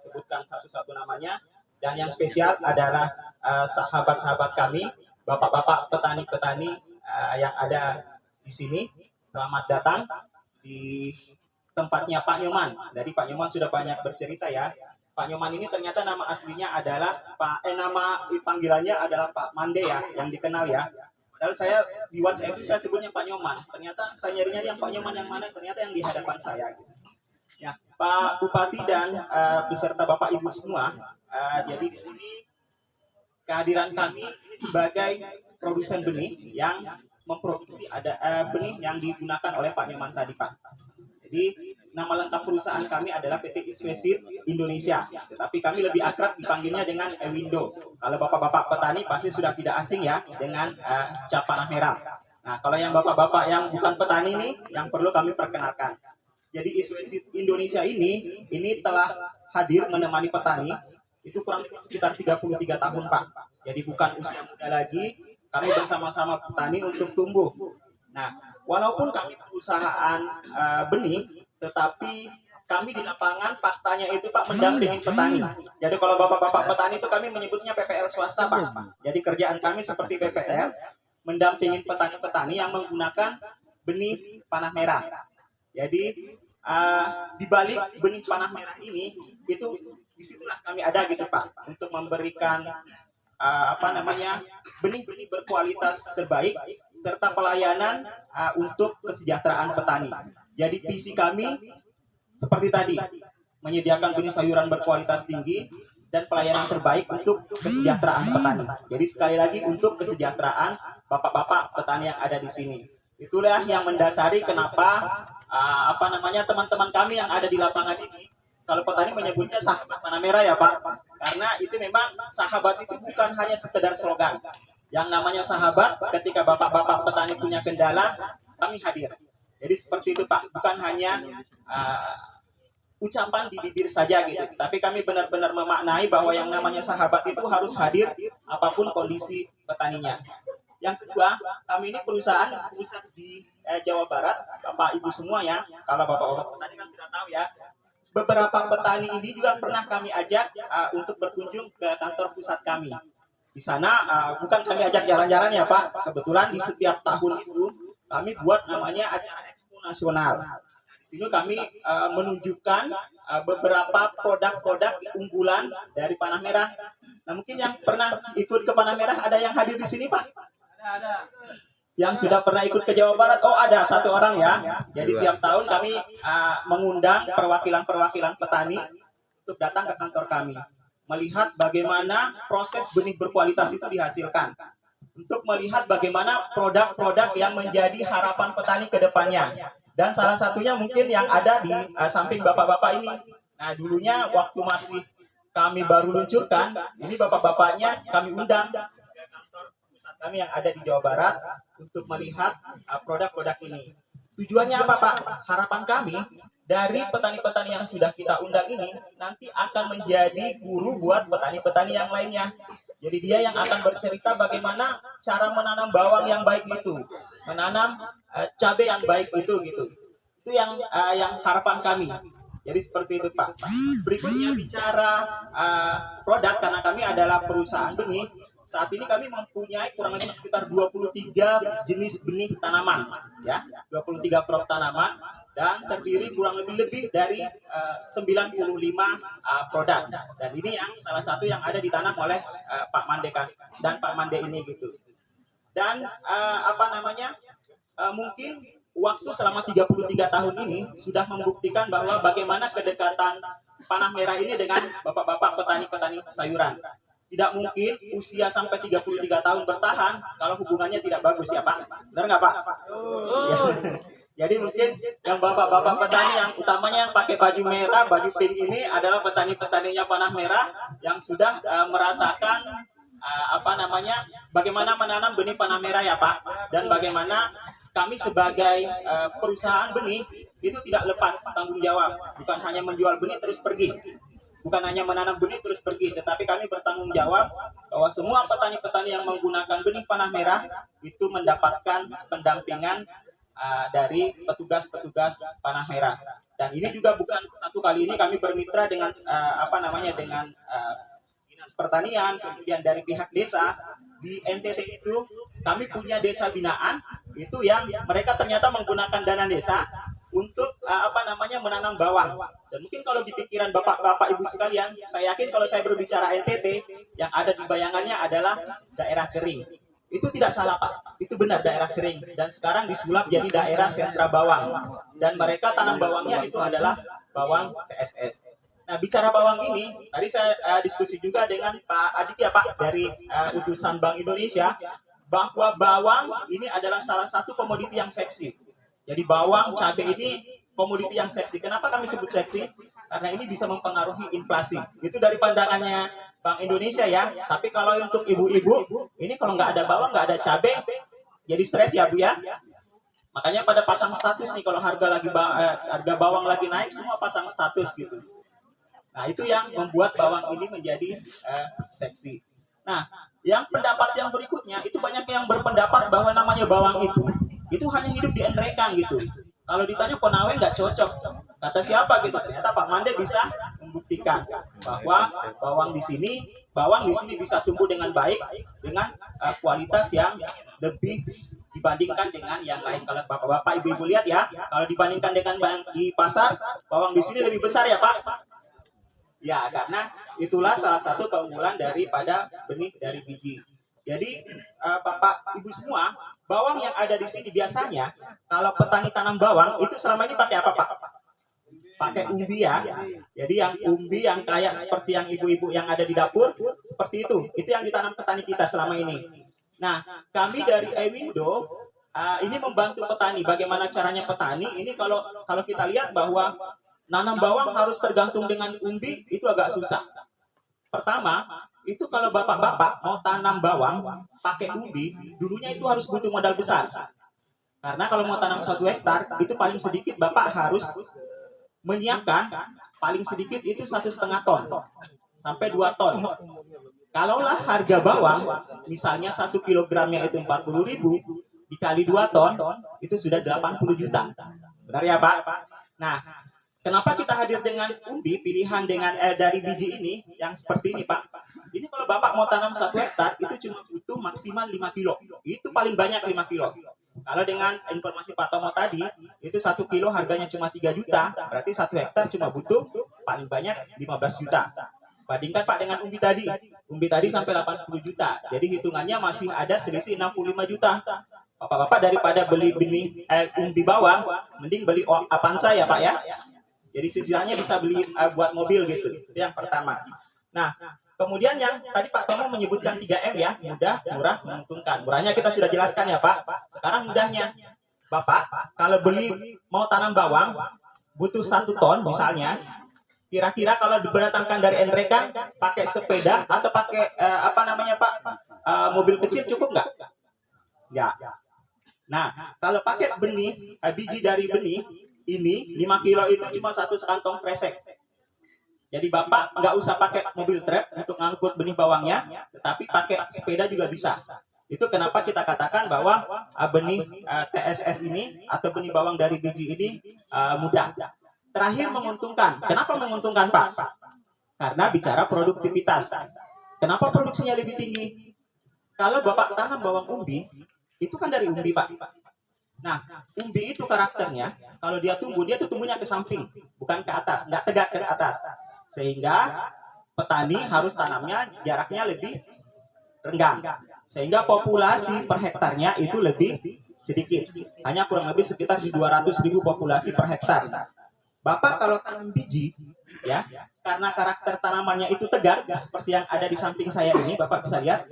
sebutkan satu-satu namanya. Dan yang spesial adalah sahabat-sahabat kami, bapak-bapak petani-petani yang ada di sini. Selamat datang di tempatnya Pak Nyoman. Jadi Pak Nyoman sudah banyak bercerita ya. Pak Nyoman ini ternyata nama aslinya adalah nama panggilannya adalah Pak Mande ya, yang dikenal ya. Padahal saya di WhatsApp itu saya sebutnya Pak Nyoman. Ternyata saya nyari-nyari yang Pak Nyoman yang mana, ternyata yang di hadapan saya. Ya, Pak Bupati dan beserta Bapak Ibu semua. Jadi di sini kehadiran kami ini sebagai produsen benih yang memproduksi benih yang digunakan oleh Pak Nyoman tadi Pak. Jadi nama lengkap perusahaan kami adalah PT Iswesid Indonesia. Tetapi kami lebih akrab dipanggilnya dengan Ewindo. Kalau bapak-bapak petani pasti sudah tidak asing ya dengan cap panah merah. Nah kalau yang bapak-bapak yang bukan petani nih yang perlu kami perkenalkan. Jadi Iswesid Indonesia ini telah hadir menemani petani itu kurang lebih sekitar 33 tahun Pak. Jadi bukan usia muda lagi, kami bersama-sama petani untuk tumbuh. Nah, walaupun kami perusahaan benih, tetapi kami di lapangan faktanya itu Pak mendampingi petani. Jadi kalau bapak-bapak petani itu kami menyebutnya PPL swasta Pak. Jadi kerjaan kami seperti PPL, mendampingi petani-petani yang menggunakan benih panah merah. Jadi di balik benih panah merah ini, itu disitulah kami ada gitu Pak, untuk memberikan benih-benih berkualitas terbaik serta pelayanan untuk kesejahteraan petani. Jadi visi kami seperti tadi, menyediakan benih sayuran berkualitas tinggi dan pelayanan terbaik untuk kesejahteraan petani. Jadi sekali lagi untuk kesejahteraan bapak-bapak petani yang ada di sini. Itulah yang mendasari kenapa teman-teman kami yang ada di lapangan ini, kalau petani menyebutnya sahabat panah merah ya Pak, karena itu memang sahabat itu bukan hanya sekedar slogan. Yang namanya sahabat, ketika bapak-bapak petani punya kendala, kami hadir. Jadi seperti itu Pak, bukan hanya ucapan di bibir saja gitu, tapi kami benar-benar memaknai bahwa yang namanya sahabat itu harus hadir apapun kondisi petaninya. Yang kedua, kami ini perusahaan di Jawa Barat, Bapak Ibu semua ya, kalau bapak-bapak petani kan sudah tahu ya. Beberapa petani ini juga pernah kami ajak untuk berkunjung ke kantor pusat kami. Di sana bukan kami ajak jalan-jalan ya Pak. Kebetulan di setiap tahun itu kami buat namanya acara Expo Nasional. Di sini kami menunjukkan beberapa produk-produk unggulan dari panah merah. Nah mungkin yang pernah ikut ke panah merah ada yang hadir di sini Pak? Ada. Yang sudah pernah ikut ke Jawa Barat, oh ada satu orang ya. Jadi tiap tahun kami mengundang perwakilan-perwakilan petani untuk datang ke kantor kami, melihat bagaimana proses benih berkualitas itu dihasilkan, untuk melihat bagaimana produk-produk yang menjadi harapan petani ke depannya. Dan salah satunya mungkin yang ada di samping bapak-bapak ini. Nah dulunya waktu masih kami baru luncurkan, ini bapak-bapaknya kami undang ke kantor pusat kami yang ada di Jawa Barat untuk melihat produk-produk ini. Tujuannya apa Pak? Harapan kami dari petani-petani yang sudah kita undang ini nanti akan menjadi guru buat petani-petani yang lainnya. Jadi dia yang akan bercerita bagaimana cara menanam bawang yang baik itu, menanam cabai yang baik itu gitu. Itu yang harapan kami. Jadi seperti itu Pak. Berikutnya bicara produk, karena kami adalah perusahaan benih. Saat ini kami mempunyai kurang lebih sekitar 23 jenis benih tanaman, ya, 23 produk tanaman, dan terdiri kurang lebih dari 95 produk. Dan ini yang salah satu yang ada ditanam oleh Pak Mande dan Pak Mande ini gitu. Dan mungkin waktu selama 33 tahun ini sudah membuktikan bahwa bagaimana kedekatan panah merah ini dengan bapak-bapak petani-petani sayuran. Tidak mungkin usia sampai 33 tahun bertahan kalau hubungannya tidak bagus ya Pak. Benar nggak Pak? Ya. Jadi mungkin yang bapak-bapak petani yang utamanya yang pakai baju merah, baju pink ini adalah petani-petaninya panah merah yang sudah merasakan bagaimana menanam benih panah merah ya Pak. Dan bagaimana kami sebagai perusahaan benih itu tidak lepas tanggung jawab. Bukan hanya menjual benih terus pergi. Bukan hanya menanam benih terus pergi, tetapi kami bertanggung jawab bahwa semua petani-petani yang menggunakan benih panah merah itu mendapatkan pendampingan dari petugas-petugas panah merah. Dan ini juga bukan satu kali ini kami bermitra dengan dengan dinas pertanian, kemudian dari pihak desa di NTT itu kami punya desa binaan itu yang mereka ternyata menggunakan dana desa untuk menanam bawang. Dan mungkin kalau di pikiran bapak-bapak ibu sekalian, saya yakin kalau saya berbicara NTT, yang ada di bayangannya adalah daerah kering. Itu tidak salah Pak, itu benar daerah kering. Dan sekarang disulap jadi daerah sentra bawang. Dan mereka tanam bawangnya itu adalah bawang TSS. Nah bicara bawang ini, tadi saya diskusi juga dengan Pak Aditya Pak dari utusan Bank Indonesia, bahwa bawang ini adalah salah satu komoditi yang seksi. Jadi bawang, cabai ini komoditi yang seksi. Kenapa kami sebut seksi? Karena ini bisa mempengaruhi inflasi. Itu dari pandangannya Bank Indonesia ya. Tapi kalau untuk ibu-ibu, ini kalau nggak ada bawang, nggak ada cabai, jadi stres ya Bu ya. Makanya pada pasang status nih, kalau harga bawang lagi naik, semua pasang status gitu. Nah itu yang membuat bawang ini menjadi seksi. Nah, yang pendapat yang berikutnya, itu banyak yang berpendapat bahwa namanya bawang itu hanya hidup di Enrekang gitu. Kalau ditanya Konawe nggak cocok, kata siapa gitu? Ternyata Pak Mande bisa membuktikan bahwa bawang di sini bisa tumbuh dengan baik dengan kualitas yang lebih dibandingkan dengan yang lain. Kalau bapak-bapak, ibu-ibu lihat ya, kalau dibandingkan dengan di pasar, bawang di sini lebih besar ya Pak. Ya, karena itulah salah satu keunggulan daripada benih dari biji. Jadi Bapak Ibu semua, bawang yang ada di sini biasanya kalau petani tanam bawang itu selama ini pakai apa Pak? Pakai umbi ya. Jadi yang umbi yang kayak seperti yang ibu-ibu yang ada di dapur seperti itu. Itu yang ditanam petani kita selama ini. Nah, kami dari iWindow ini membantu petani. Bagaimana caranya petani? Ini kalau kita lihat bahwa nanam bawang harus tergantung dengan umbi itu agak susah. Pertama, itu kalau bapak-bapak mau tanam bawang pakai umbi, dulunya itu harus butuh modal besar. Karena kalau mau tanam 1 hektar, itu paling sedikit bapak harus menyiapkan paling sedikit itu 1,5 ton sampai 2 ton. Kalaulah harga bawang, misalnya 1 kilogramnya itu 40.000, dikali 2 ton, itu sudah 80 juta. Benar ya Pak? Nah, kenapa kita hadir dengan umbi, pilihan dengan dari biji ini, yang seperti ini Pak? Ini kalau Bapak mau tanam 1 hektar, itu cuma butuh maksimal 5 kilo. Itu paling banyak 5 kilo. Kalau dengan informasi Pak Tomo tadi, itu 1 kilo harganya cuma 3 juta, berarti 1 hektar cuma butuh paling banyak 15 juta. Bandingkan Pak dengan umbi tadi. Umbi tadi sampai 80 juta. Jadi hitungannya masih ada selisih 65 juta. Bapak-bapak daripada beli umbi bawang, mending beli Avanza ya Pak ya. Jadi sisanya bisa beli buat mobil gitu. Itu yang pertama. Nah, kemudian yang tadi Pak Tomo menyebutkan 3M ya, mudah, murah, menguntungkan. Murahnya kita sudah jelaskan ya Pak. Sekarang mudahnya, Bapak kalau mau tanam bawang, butuh 1 ton misalnya, kira-kira kalau diberdatangkan dari Enrekang, pakai sepeda atau pakai mobil kecil cukup nggak? Ya. Nah, kalau pakai biji dari benih, ini 5 kilo itu cuma 1 sekantong kresek. Jadi Bapak nggak usah pakai mobil truk untuk ngangkut benih bawangnya, tetapi pakai sepeda juga bisa. Itu kenapa kita katakan bahwa benih TSS ini atau benih bawang dari biji ini mudah. Terakhir menguntungkan. Kenapa menguntungkan Pak? Karena bicara produktivitas. Kenapa produksinya lebih tinggi? Kalau Bapak tanam bawang umbi, itu kan dari umbi Pak. Nah, umbi itu karakternya, kalau dia tumbuh, dia tuh tumbuhnya ke samping, bukan ke atas, nggak tegak ke atas. Sehingga petani harus tanamnya jaraknya lebih renggang. Sehingga populasi per hektarnya itu lebih sedikit. Hanya kurang lebih sekitar 200.000 populasi per hektar. Bapak kalau tanam biji, ya, karena karakter tanamannya itu tegak, seperti yang ada di samping saya ini, Bapak bisa lihat,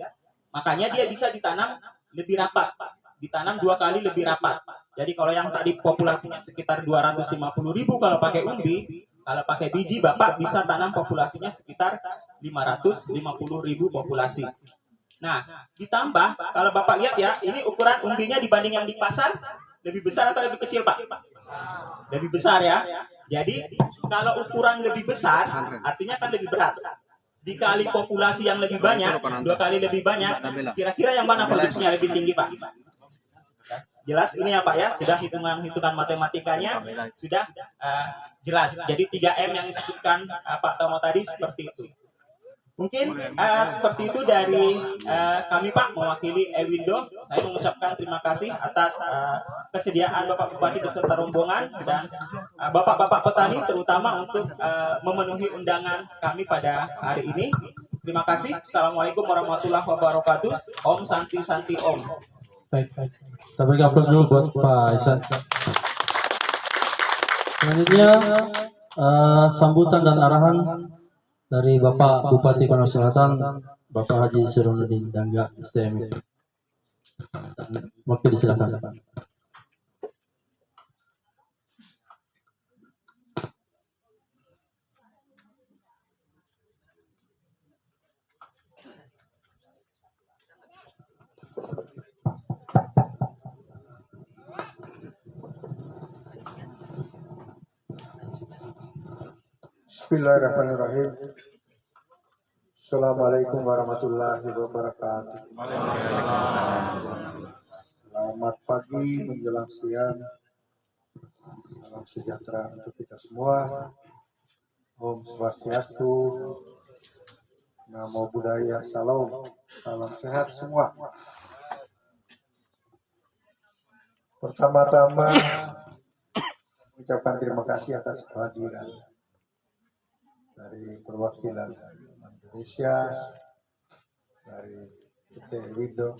makanya dia bisa ditanam lebih rapat. Ditanam 2 kali lebih rapat. Jadi kalau yang tadi populasinya sekitar 250.000 kalau pakai umbi, kalau pakai biji Bapak bisa tanam populasinya sekitar 550.000 populasi. Nah, ditambah kalau Bapak lihat ya, ini ukuran umbinya dibanding yang di pasar lebih besar atau lebih kecil Pak? Lebih besar ya. Jadi kalau ukuran lebih besar artinya kan lebih berat. Dikali populasi yang lebih banyak, 2 kali lebih banyak, kira-kira yang mana produksinya lebih tinggi Pak? Jelas ini ya Pak ya, sudah hitungan matematikanya sudah jelas. Jadi 3M yang disebutkan Pak Tomo tadi seperti itu. Mungkin seperti itu dari kami Pak, mewakili Ewindo. Saya mengucapkan terima kasih atas kesediaan Bapak Bupati beserta rombongan dan Bapak-bapak petani terutama untuk memenuhi undangan kami pada hari ini. Terima kasih. Assalamualaikum warahmatullahi wabarakatuh. Om Santi Santi Om. Baik. Kita beri aplaus dulu buat Pak Ihsan. Selanjutnya sambutan dan arahan dari Bapak Bupati Konawe Selatan, Bapak Haji Sirunudin Dangga STM. Waktu disilakan. Bismillahirrahmanirrahim. Assalamualaikum warahmatullahi wabarakatuh. Selamat pagi menjelang siang. Salam sejahtera untuk kita semua. Om Swastiastu. Namo Buddhaya. Salam. Salam sehat semua. Pertama-tama mengucapkan terima kasih atas kehadiran dari perwakilan Indonesia, dari PT Ewindo,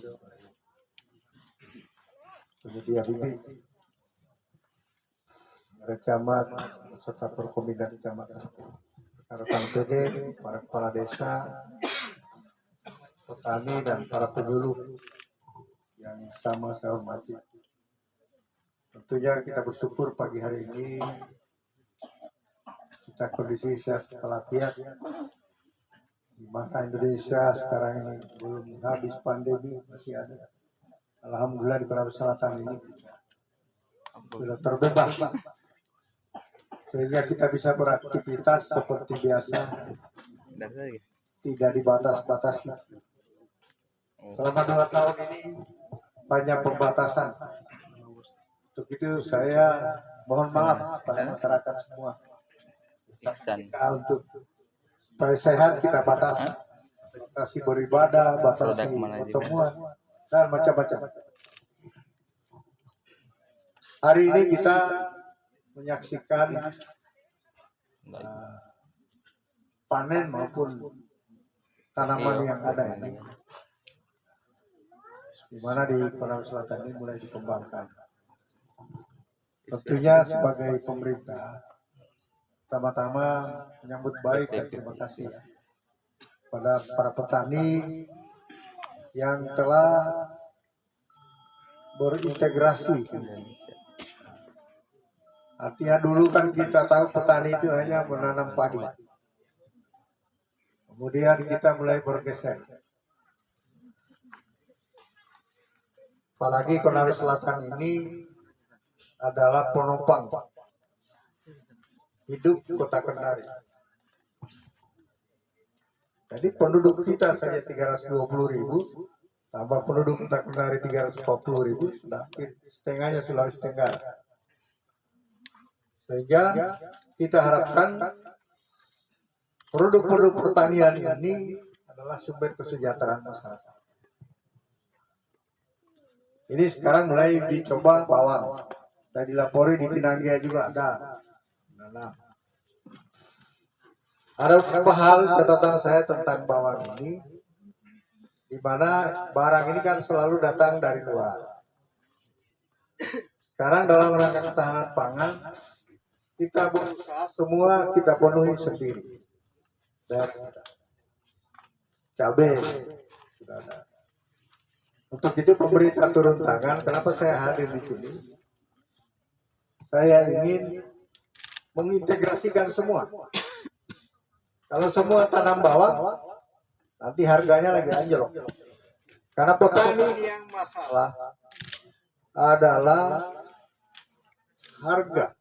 penyedia bibit, para camat, serta perkomindan kecamatan, rekan PD, para kepala desa, petani dan para penyuluh yang sama saya hormati. Tentunya kita bersyukur pagi hari ini kita kondisi sehat walafiat, di mana Indonesia sekarang ini belum habis pandemi, masih ada. Alhamdulillah di Konawe Selatan ini sudah terbebas, sehingga kita bisa beraktivitas seperti biasa, tidak dibatas-batasi. Selama 2 tahun ini banyak pembatasan. Untuk itu saya mohon maaf pada masyarakat semua. Untuk supaya sehat kita batasi beribadah, batasi pertemuan dan macam-macam. Hari ini kita menyaksikan panen maupun tanaman yang ada ini, di mana di Konawe Selatan ini mulai dikembangkan. Tentunya sebagai pemerintah, pertama-tama menyambut baik dan terima kasih pada para petani yang telah berintegrasi. Artinya dulu kan kita tahu petani itu hanya menanam padi. Kemudian kita mulai bergeser. Apalagi Konawe Selatan ini adalah penopang hidup Kota Kendari. Jadi penduduk kita saja 320.000, tambah penduduk Kota Kendari 340.000, sudah setengahnya Sulawesi Tenggara. Sehingga kita harapkan produk-produk pertanian ini adalah sumber kesejahteraan masyarakat. Ini sekarang mulai dicoba bawang. Saya dilapori di Tinanggia juga ada. Ada beberapa hal catatan saya tentang bawang ini, di mana barang ini kan selalu datang dari luar. Sekarang dalam rangka ketahanan pangan, kita berusaha semua kita penuhi sendiri. Dan cabai sudah ada. Untuk itu pemerintah turun tangan. Kenapa saya hadir di sini? Saya ingin mengintegrasikan semua. Kalau semua tanam bawang, nanti harganya lagi anjlok. Karena petani yang masalah adalah harga.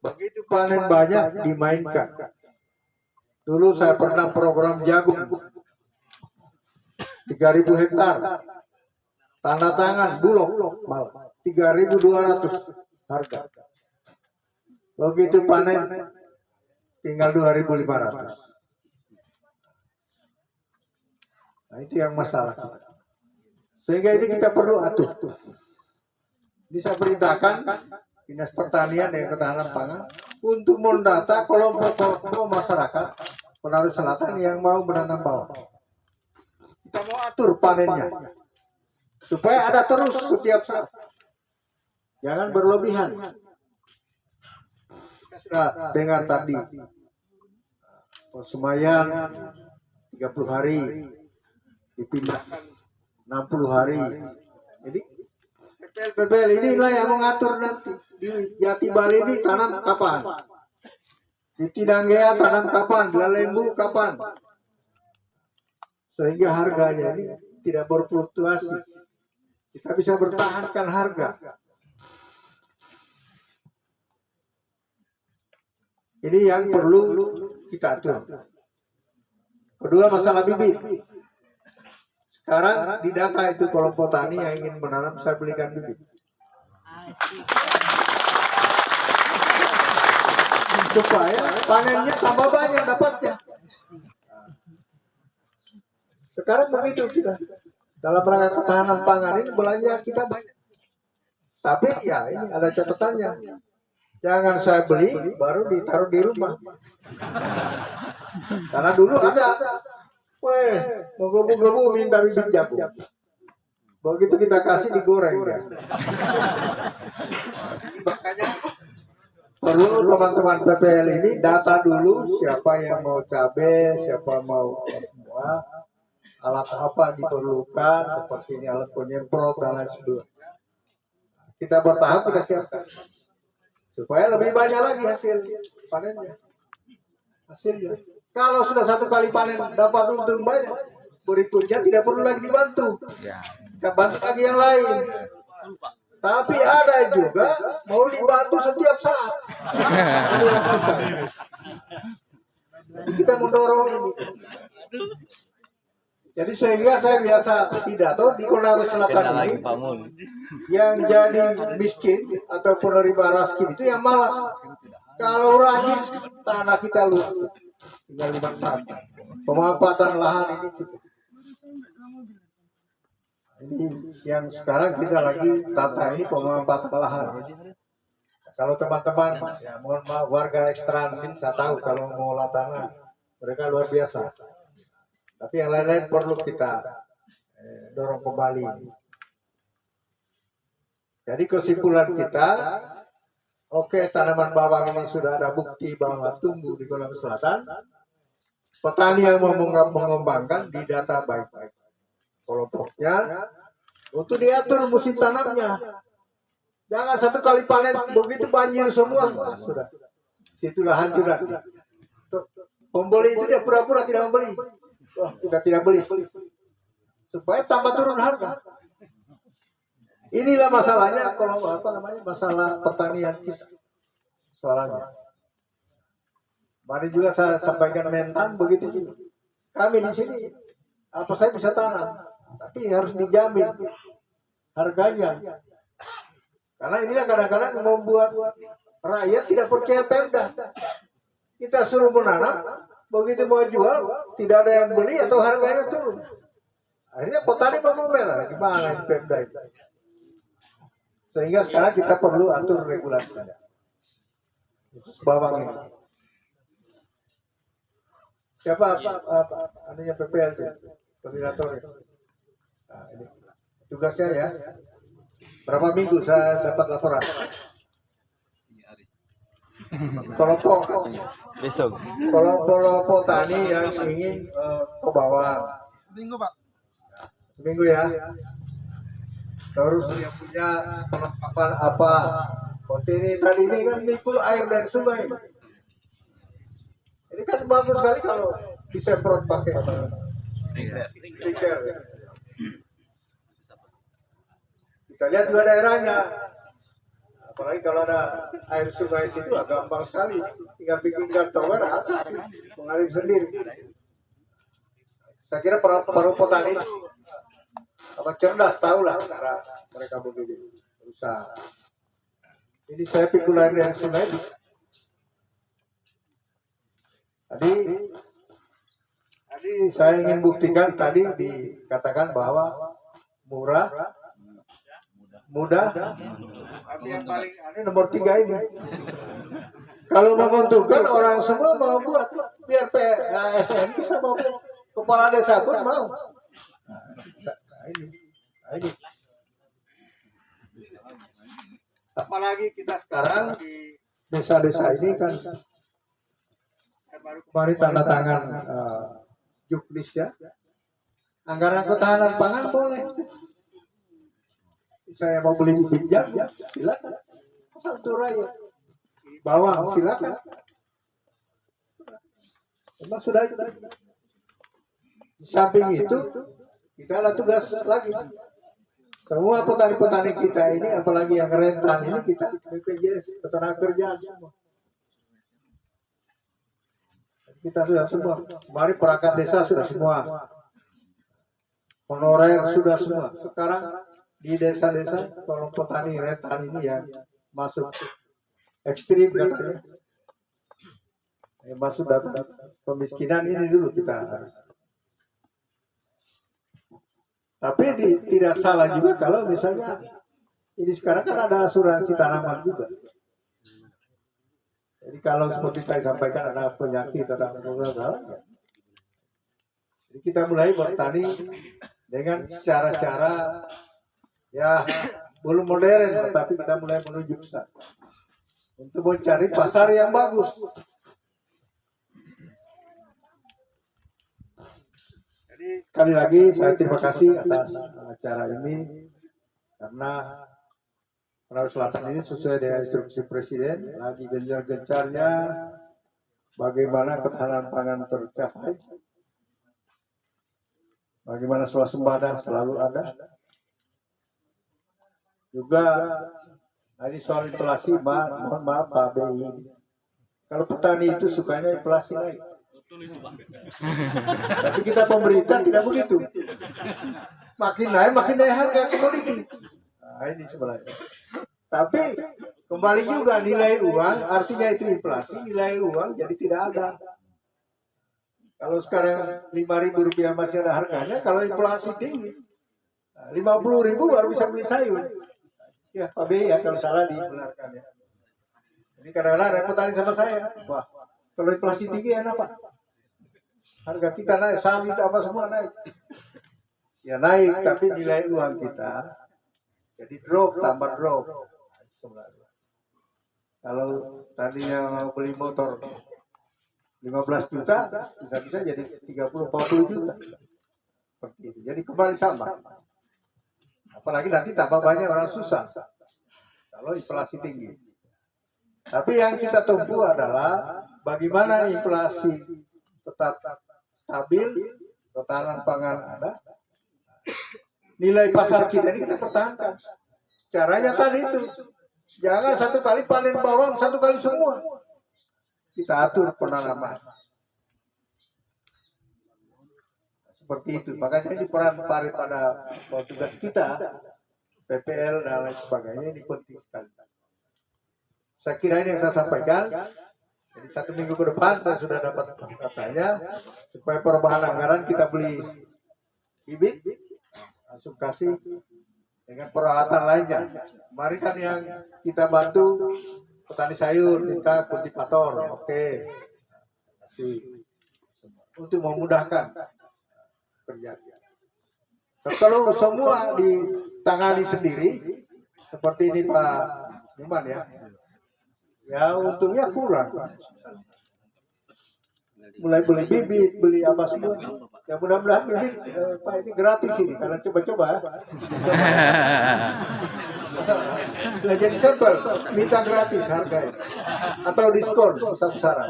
Begitu panen banyak dimainkan. Dulu saya pernah program jagung 3.000 hektar. tanda tangan bulog malah 3.200 harga. Begitu panen tinggal 2.500. Nah, itu yang masalah kita. Sehingga ini kita perlu atur. Bisa perintahkan Dinas Pertanian dan Ketahanan Pangan untuk mendata kelompok-kelompok masyarakat Konawe Selatan yang mau menanam bawang. Kita mau atur panennya supaya ada terus setiap saat. Jangan berlebihan. Kita sudah dengar tadi persemayan 30 hari dipindahkan 60 hari. Jadi PPL inilah yang mengatur nanti. Di Jati Bali ini tanam kapan? Di Tidanggea tanam kapan? Di Lembu kapan? Sehingga harganya ini tidak berfluktuasi. Kita bisa bertahankan harga. Ini yang perlu kita atur. Kedua, masalah bibit. Sekarang di data itu kelompok tani yang ingin menanam, saya belikan bibit. Supaya panennya tambah banyak dapatnya. Sekarang begitu kita. Dalam rangka ketahanan pangan ini belanja kita banyak. Tapi ya ini ada catatannya. Jangan saya beli baru ditaruh di rumah. Karena dulu ada. Weh, mau gebu-gebu minta bibit jagung. Begitu kita kasih digoreng ya. Makanya perlu teman-teman PPL ini data dulu siapa yang mau cabai, siapa mau semua, alat apa diperlukan, seperti ini alat penyemprot dan lain sebagainya. Kita bertahap kita siapkan supaya lebih banyak lagi hasil panennya. Hasilnya. Kalau sudah satu kali panen dapat untung banyak, berikutnya tidak perlu lagi dibantu. Kita bantu lagi yang lain. Tapi ada juga mau dibantu setiap saat. Kita mendorong ini. Jadi sehingga saya biasa pidato di Konawe Selatan ini, yang jadi miskin atau penerima raskin itu yang malas. Kalau rajin tanah kita luas, tinggal dimanfaatkan. Pemanfaatan lahan ini cukup. Ini yang sekarang kita lagi tata ini pemanfaatan lahan. Kalau teman-teman, ya mohon maaf warga ekstransik, saya tahu kalau mengolah tanah mereka luar biasa. Tapi yang lain-lain perlu kita dorong kembali. Jadi kesimpulan kita, oke, tanaman bawang ini sudah ada bukti bahwa tumbuh di Konawe Selatan. Petani yang mau mengembangkan di data baik-baik kelompoknya untuk diatur musim tanamnya. Jangan satu kali panen begitu banjir semua, sudah situlah hancur. Pembeli itu dia pura-pura tidak membeli. Sudah tidak beli supaya tambah turun harga. Inilah masalahnya kalau masalah pertanian kita. Soalnya. Mari juga saya sampaikan Mentan begitu juga. Kami di sini apa saya bisa tanam, tapi harus dijamin harganya. Karena inilah kadang-kadang membuat rakyat tidak percaya Pemda. Kita suruh menanam, begitu mau jual tidak ada yang beli atau harganya turun. Akhirnya petani ngomel, gimana Pemda itu? Sehingga sekarang kita perlu atur regulasi. Bawang ini. Siapa anunya PPL koordinator? Nah, ini tugasnya ya. Berapa minggu saya dapat laporan? Kelompok Besok. kelompok tani yang ingin ke bawah. Minggu Pak. Seminggu ya. Terus yang punya perlengkapan apa? Kontini tadi ini kan mikul air dari sungai. Ini kan bagus sekali kalau disemprot pakai sprinkler. Kita lihat juga daerahnya. Apalagi kalau ada air sungai situ gampang sekali. Tinggal bikin gantongan atas mengalir sendiri. Saya kira para petani itu cerdas, tahulah cara mereka begini berusaha. Ini saya pikulan dari sungai. Tadi saya ingin buktikan, tadi dikatakan bahwa murah, mudah, tapi yang paling aneh nomor 3 ini. Kalau menguntungkan orang semua mau buat, biar PASN bisa mau buat, kepala desa pun mau. Nah, ini. Apalagi kita sekarang di desa-desa ini kan baru kemarin tanda tangan juknis ya. Anggaran ketahanan pangan boleh. Saya mau beli pinjam ya, silakan. Satu rakyat. Bawang silakan. Memang sudah itu. Di samping itu kita ada tugas lagi. Semua petani-petani kita ini, apalagi yang rentan ini, kita BPJS Ketenagakerjaan semua. Kita sudah semua. Kemarin perangkat desa sudah semua. Honorer sudah semua. Sekarang di desa-desa tolong petani rentan ini yang masuk ekstrim katanya. Yang masuk data pemiskinan ini dulu kita harus. Tapi tidak salah juga kalau misalnya ini sekarang kan ada asuransi tanaman juga. Jadi kalau seperti saya sampaikan ada penyakit, ada masalah, ya. Jadi kita mulai bertani dengan cara-cara ya belum modern, tapi kita mulai menuju ke sana untuk mencari pasar yang bagus. Jadi sekali lagi saya terima kasih atas acara ini karena Sulawesi Selatan ini sesuai dengan instruksi Presiden, lagi gencar-gencarnya bagaimana ketahanan pangan tercapai, bagaimana swasembada selalu ada. Juga tadi soal inflasi, mohon maaf Pak BI, kalau petani itu sukanya inflasi naik. Tapi kita pemerintah tidak begitu. Makin naik harga komoditi. Nah, ini sebenarnya. Tapi kembali juga nilai uang, artinya itu inflasi, nilai uang jadi tidak ada. Kalau sekarang Rp5.000 masih ada harganya, kalau inflasi tinggi, 50.000 baru bisa beli sayur. Ya Pak B ya, kalau salah dibenarkan ya. Jadi kadang-kadang repotani sama saya. Wah, kalau inflasi tinggi enak Pak. Harga kita naik, sawit apa semua naik. Ya naik, tapi nilai uang kita jadi drop, tambah drop. Sebenarnya. Kalau tadinya mau beli motor 15 juta, bisa-bisa jadi 30-40 juta. Seperti itu. Jadi kembali sama. Apalagi nanti tambah banyak orang susah. Kalau inflasi tinggi. Tapi yang kita tempuh adalah bagaimana inflasi tetap stabil, ketahanan pangan ada, nilai pasar kita ini kita pertahankan. Caranya tadi itu, jangan satu kali panen bawang, satu kali semua. Kita atur penanaman. Seperti itu. Makanya ini peran pada tugas kita, PPL dan lain sebagainya, ini penting sekali. Saya kira ini yang saya sampaikan. Jadi 1 minggu ke depan saya sudah dapat katanya, supaya perubahan anggaran kita beli bibit, langsung kasih dengan peralatan lainnya. Kemarin kan yang kita bantu petani sayur minta kultivator, oke. Untuk memudahkan kerja. Kalau semua ditangani sendiri, seperti ini Pak Numan ya, ya untungnya kurang. Mulai beli bibit, beli apa semua. Ya mudah-mudahan bibit Pak ini gratis ini karena coba-coba. Sudah jadi sampel, minta gratis harga atau diskon besar-besaran.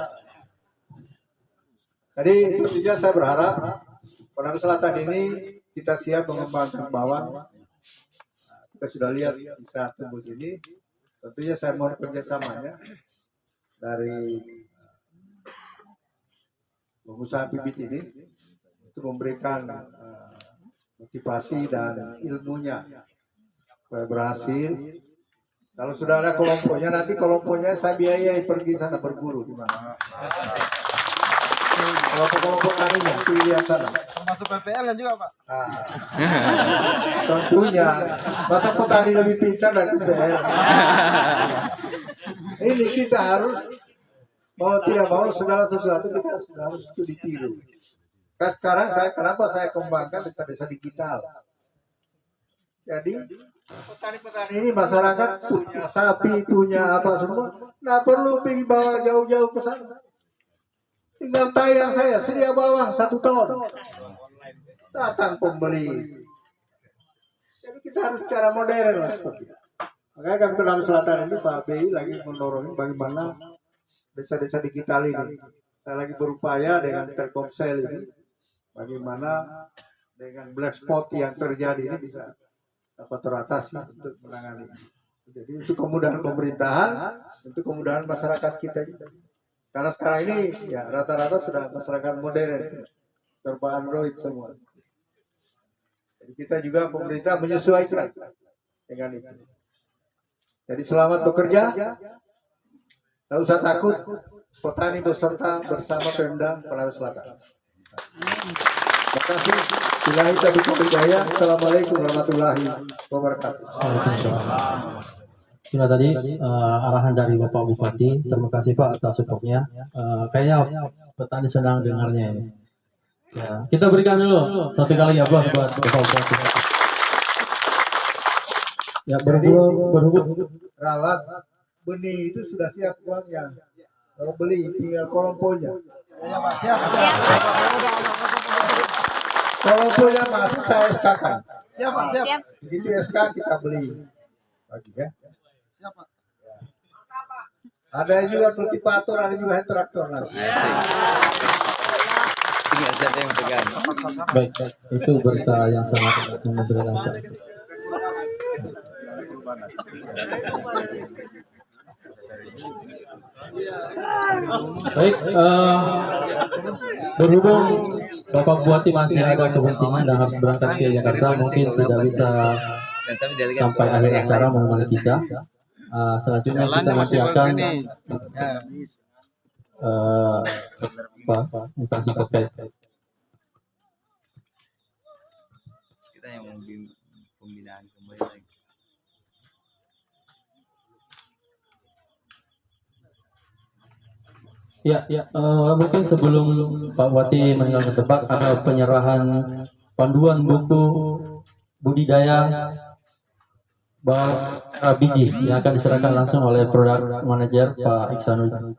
Jadi tentunya saya berharap Sulawesi Selatan ini kita siap mengembangkan bawang. Kita sudah lihat bisa tumbuh sini. Tentunya saya mohon kerjasamanya dari pengusaha bibit ini untuk memberikan motivasi dan ilmunya supaya berhasil. Kalau sudah ada kelompoknya, nanti kelompoknya saya biayai pergi sana berburu di mana. Kelompok-kelompok taninya, lihat sana. Termasuk PPL kan juga Pak? Nah, tentunya, masa petani lebih pintar dari PPL. Ini kita harus mau tidak mau segala sesuatu kita harus itu ditiru. Nah, sekarang kenapa saya kembangkan desa-desa digital? Jadi petani-petani ini masyarakat punya sapi, punya apa semua, nggak perlu pergi bawa jauh-jauh ke sana. Tinggal tayang saya sedia bawa 1 ton, datang pembeli. Jadi kita harus cara modern lah seperti itu. Makanya kami Kenam Selatan ini Pak BI lagi mendorong bagaimana desa-desa digital ini. Saya lagi berupaya dengan Telkomsel ini, bagaimana dengan black spot yang terjadi ini bisa dapat teratasi untuk menangani. Jadi untuk kemudahan pemerintahan, untuk kemudahan masyarakat kita ini. Karena sekarang ini ya rata-rata sudah masyarakat modern, serba Android semua. Jadi kita juga pemerintah menyesuaikan dengan itu. Jadi selamat bekerja, tidak usah takut, petani beserta bersama Pemda Konawe Selatan. Terima kasih. Billahi taufiq wal hidayah. Assalamualaikum warahmatullahi wabarakatuh. Itulah tadi arahan dari Bapak Bupati. Terima kasih Pak atas supportnya. Kayaknya petani senang dengarnya ini. Ya, kita berikan dulu satu kali aplaus buat Bapak Bupati. Ya, berhubung Ralat benih itu sudah siap uangnya. Kalau beli tinggal kolomponya. Iya Pak, siap. Kolomponya masuk saya SK-kan. Siap Pak, siap. Begitu SK kita beli lagi ya. Siap Pak. Ada juga kultivator, ada juga hand traktor lagi. Tinggal siapa yang pegang. baik, itu berita yang sangat memberikan. Baik, berhubung Bapak Bupati masih ada kepentingan dan harus berangkat ke Jakarta, mungkin tidak bisa sampai akhir acara menemani kita. Selanjutnya kita nanti akan instansi terkait. Kita yang pembinaan kembali lagi. Ya, mungkin sebelum Pak Bupati meninggalkan tempat ada penyerahan panduan buku budidaya biji yang akan diserahkan langsung oleh product manager Pak Iksanuddin.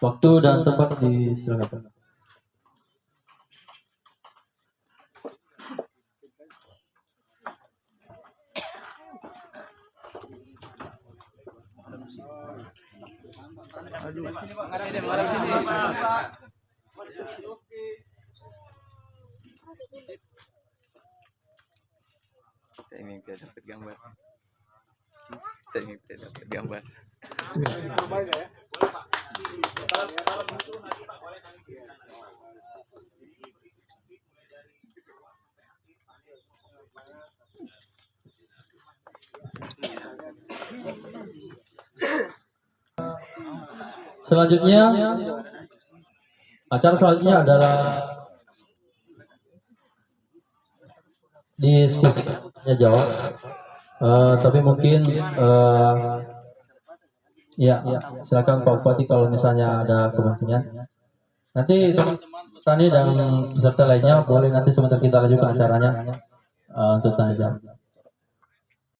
Waktu dan tempat disilakan. Saya mimpi dapat gambar. Saya mimpi dapat gambar. Selanjutnya, acara selanjutnya adalah diskusinya jawab. Tapi mungkin ya silakan Pak Bupati kalau misalnya ada kepentingan. Nanti teman-teman petani dan peserta lainnya boleh nanti sebentar kita lanjutkan acaranya untuk tanya jawab.